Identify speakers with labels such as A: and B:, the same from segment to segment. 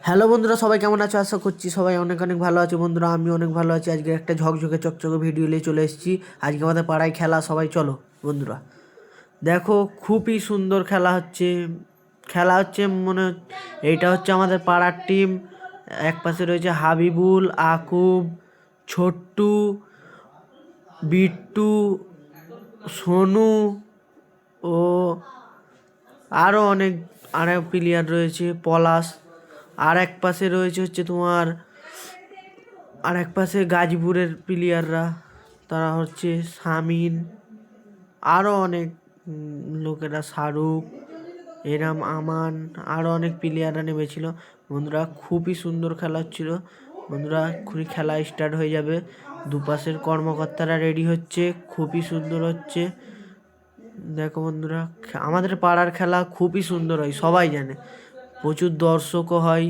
A: Hello বন্ধুরা, সবাই কেমন আছো? আশা করছি সবাই অনেক অনেক ভালো আছে। বন্ধুরা, আমি অনেক ভালো আছি। আজকে একটা ঝকঝকে চকচকে ভিডিও নিয়ে চলে এসেছি। আজকে আমাদের পাড়ায় খেলা, সবাই চলো। বন্ধুরা দেখো, খুবই সুন্দর খেলা হচ্ছে এইটা হচ্ছে আমাদের পাড়ার টিম। এক পাশে রয়েছে হাবিবুল, আকুব, ছোট্টু, বিট্টু, সোনু ও আরও অনেক প্লেয়ার রয়েছে, পলাশ। আর এক পাশে রয়েছে হচ্ছে তোমার আর এক পাশে গাজীপুরের প্লেয়াররা, তারা হচ্ছে শামিন, আরও অনেক লোকেরা, শাহরুখ, এরাম, আমান, আরও অনেক প্লেয়াররা নেমেছিল। বন্ধুরা, খুবই সুন্দর খেলা হচ্ছিল। বন্ধুরা, এক্ষুনি খেলা স্টার্ট হয়ে যাবে। দুপাশের কর্মকর্তারা রেডি হচ্ছে, খুবই সুন্দর হচ্ছে। দেখো বন্ধুরা, আমাদের পাড়ার খেলা খুবই সুন্দর হয়, সবাই জানে। প্রচুর দর্শকও হয়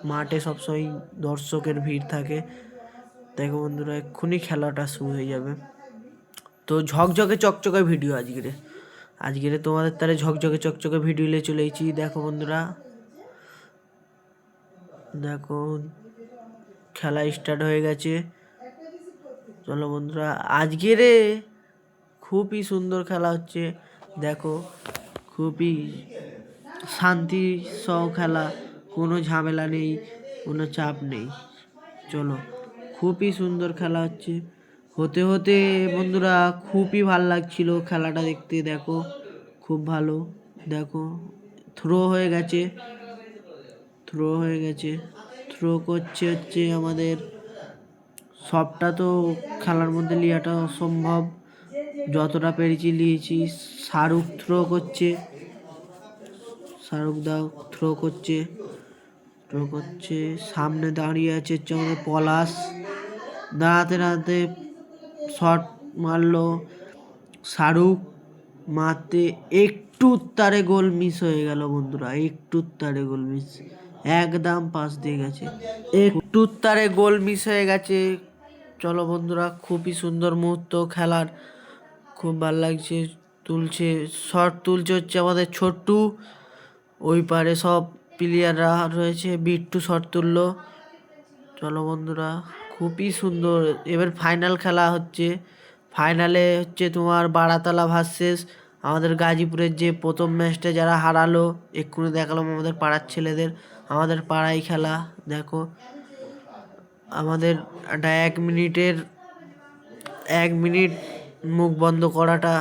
A: মাঠে, সবসময় দর্শকের ভিড় থাকে। দেখো বন্ধুরা, এক্ষুনি খেলাটা শুরু হয়ে যাবে। তো ঝকঝকে চকচকে ভিডিও আজকের তোমাদের তারে ঝকঝকে চকচকে ভিডিও নিয়ে চলে এসেছি। দেখো বন্ধুরা, দেখো খেলা স্টার্ট হয়ে গেছে। চলো বন্ধুরা, আজকের খুবই সুন্দর খেলা হচ্ছে। দেখো, খুবই শান্তি সহ খেলা, কোনো ঝামেলা নেই, কোনো চাপ নেই। চলো, খুবই সুন্দর খেলা হচ্ছে। হতে হতে বন্ধুরা, খুবই ভালো লাগছিল খেলাটা দেখতে। দেখো, খুব ভালো। দেখো, থ্রো হয়ে গেছে, থ্রো হচ্ছে আমাদের। সবটা তো খেলার মধ্যে লিয়াটা অসম্ভব, যতটা পেরেছি লিয়েছি। শাহরুখ থ্রো করছে, সামনে দাঁড়িয়ে আছে হচ্ছে আমাদের পলাশ। দাঁড়াতে দাঁড়াতে শট মারলো শাহরুখ, মারতে একটু তারে গোল মিস হয়ে গেল। বন্ধুরা, একটু তারে গোল মিস, একদম পাস দিয়ে গেছে, একটু তারে গোল মিস হয়ে গেছে। চলো বন্ধুরা, খুবই সুন্দর মুহূর্ত খেলার, খুব ভালো লাগছে। শট তুলছে হচ্ছে আমাদের ছোট্টু। ওই পারে সব প্লেয়াররা রয়েছে, বিট্টু শট তুললো। চলো বন্ধুরা, খুবই সুন্দর। এবার ফাইনাল খেলা হচ্ছে। ফাইনালে হচ্ছে তোমার বারাতলা ভার্সেস আমাদের গাজীপুরের, যে প্রথম ম্যাচটা যারা হারালো, এক্ষুনি দেখালাম আমাদের পাড়ার ছেলেদের। আমাদের পাড়ায় খেলা। দেখো, আমাদের একটা 1 মিনিট মুখ বন্ধ করাটা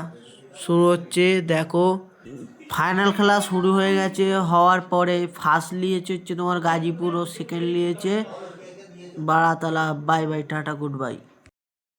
A: শুরু হচ্ছে। দেখো, ফাইনাল খেলা শুরু হয়ে গেছে। হওয়ার পরে ফার্স্ট নিয়েছে হচ্ছে তোমার গাজীপুর, ও সেকেন্ড নিয়েছে Baratala. Bye bye, ta-ta, good by.